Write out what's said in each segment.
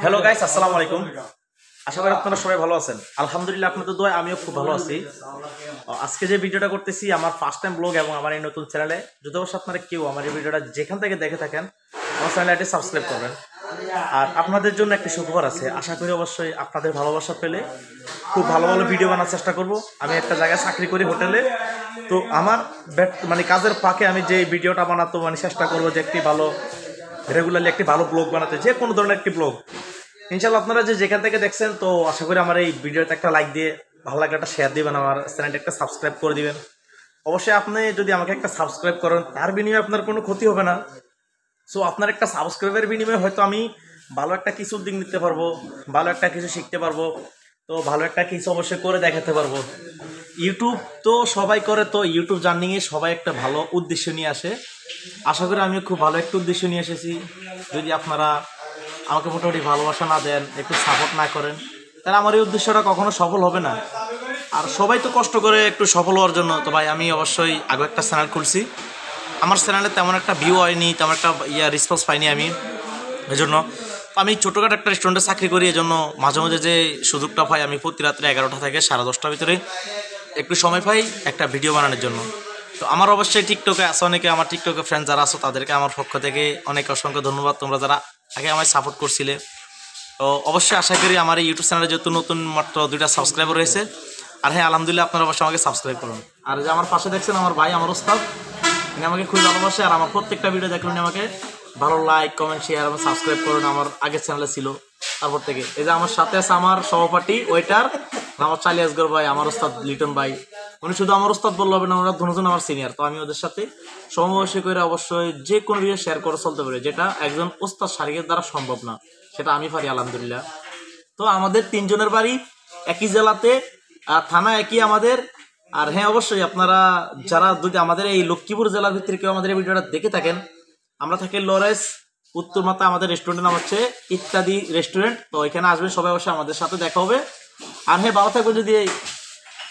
Hello guys, আসসালামু আলাইকুম। আশা করি আপনারা সবাই ভালো আছেন। আলহামদুলিল্লাহ, আপনাদের দোয়ায় আমিও খুব ভালো আছি। আজকে যে ভিডিওটা করতেছি আমার ফার্স্ট টাইম ব্লগ এবং আমার এই নতুন চ্যানেলে। যদি অবশ্যই আপনারা কেউ আমার এই ভিডিওটা যেখান থেকে দেখে থাকেন আমার চ্যানেলটি সাবস্ক্রাইব করবেন। আর আপনাদের জন্য একটি সুখবর আছে। আশা করি অবশ্যই আপনাদের ভালোবাসা পেলে খুব ভালো ভালো ভিডিও বানার চেষ্টা করব। আমি একটা জায়গায় চাকরি করি, হোটেলে। তো আমার কাজের ফাঁকে আমি যে ভিডিওটা বানাতে চেষ্টা করবো যে একটি ভালো রেগুলারলি একটি ভালো ব্লগ বানাতে, যে কোনো ধরনের একটি ব্লগ। ইনশাল্লাহ আপনারা যে যেখান থেকে দেখছেন, তো আশা করি আমার এই ভিডিওতে একটা লাইক দিয়ে ভালো লাগলে একটা শেয়ার দিবেন, আমার চ্যানেলটা একটা সাবস্ক্রাইব করে দিবেন। অবশ্যই আপনি যদি আমাকে একটা সাবস্ক্রাইব করেন, তার বিনিময়ে আপনার কোনো ক্ষতি হবে না। সো আপনার একটা সাবস্ক্রাইবের বিনিময়ে হয়তো আমি ভালো একটা কিছু দিক নিতে পারবো, ভালো একটা কিছু শিখতে পারবো, তো ভালো একটা কিছু অবশ্যই করে দেখাতে পারবো। ইউটিউব তো সবাই করে, তো ইউটিউব জার্নিংয়ে সবাই একটা ভালো উদ্দেশ্য নিয়ে আসে। আশা করি আমি খুব ভালো একটা উদ্দেশ্য নিয়ে এসেছি। যদি আপনারা আমাকে মোটামুটি ভালোবাসা না দেন, একটু সাপোর্ট না করেন, তাহলে আমার এই উদ্দেশ্যটা কখনো সফল হবে না। আর সবাই তো কষ্ট করে একটু সফল হওয়ার জন্য। তো ভাই, আমি অবশ্যই আগে একটা চ্যানেল খুলছি, আমার চ্যানেলে তেমন একটা ভিউ হয়নি, তেমন একটা রেসপন্স পাইনি আমি। এই জন্য আমি ছোটোখাটো একটা রেস্টুরেন্টে চাকরি করি। এই জন্য মাঝে মাঝে যে সুযোগটা পাই, আমি প্রতি রাত্রে 11টা থেকে 10:30টার ভিতরে একটু সময় পাই একটা ভিডিও বানানোর জন্য। তো আমার অবশ্যই টিকটকে আছে অনেকে, আমার টিকটকে ফ্রেন্ড যারা আছো তাদেরকে আমার পক্ষ থেকে অনেক অসংখ্য ধন্যবাদ, তোমরা যারা আগে আমায় সাপোর্ট করছিলে। তো অবশ্যই আশা করি আমার এই ইউটিউব চ্যানেলে যেহেতু নতুন মাত্র 2টা সাবস্ক্রাইবার রয়েছে। আর হ্যাঁ, আলহামদুলিল্লাহ, আপনারা অবশ্যই আমাকে সাবস্ক্রাইব করুন। আর যে আমার পাশে দেখছেন আমার ভাই, আমার ওস্তাদ, উনি আমাকে খুবই ভালোবাসে। আর আমার প্রত্যেকটা ভিডিও দেখলেন আমাকে ভালো লাইক, কমেন্ট, শেয়ার এবং সাবস্ক্রাইব করুন। আমার আগের চ্যানেলে ছিল, তারপর থেকে। এই যে আমার সাথে আছে আমার সহপাঠী ওয়েটার, আমার চালি আসগর ভাই, আমার ওস্তাদ লিটন ভাই। উনি শুধু আমার ওস্তাদ বললে হবে না, ওরা দুজন আমার সিনিয়র। তো আমি ওদের সাথে সমবয়সী করে অবশ্যই যে কোনো ভিডিও শেয়ার করে চলতে পারি, যেটা একজন ওস্তাদ শারীরিকের দ্বারা সম্ভব না, সেটা আমি পারি আলহামদুলিল্লাহ। তো আমাদের তিনজনের বাড়ি একই জেলাতে, থানা একই আমাদের। আর হ্যাঁ, অবশ্যই আপনারা যারা যদি আমাদের এই লক্ষ্মীপুর জেলার ভিতরে কেউ আমাদের এই ভিডিওটা দেখে থাকেন, আমরা থাকি লরেন্স উত্তর মাথা। আমাদের রেস্টুরেন্টের নাম হচ্ছে ইত্যাদি রেস্টুরেন্ট। তো এখানে আসবেন সবাই, অবশ্যই আমাদের সাথে দেখা হবে। আর হ্যাঁ, ভালো থাকবেন। যদি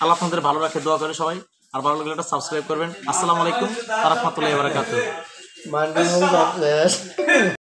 আল্লাহ আপনাদের ভালো রাখে, দোয়া করে সবাই। আর ভালো লাগলে একটা সাবস্ক্রাইব করবেন। আসসালামু আলাইকুম ওয়া রাহমাতুল্লাহি ওয়া বারাকাতুহু।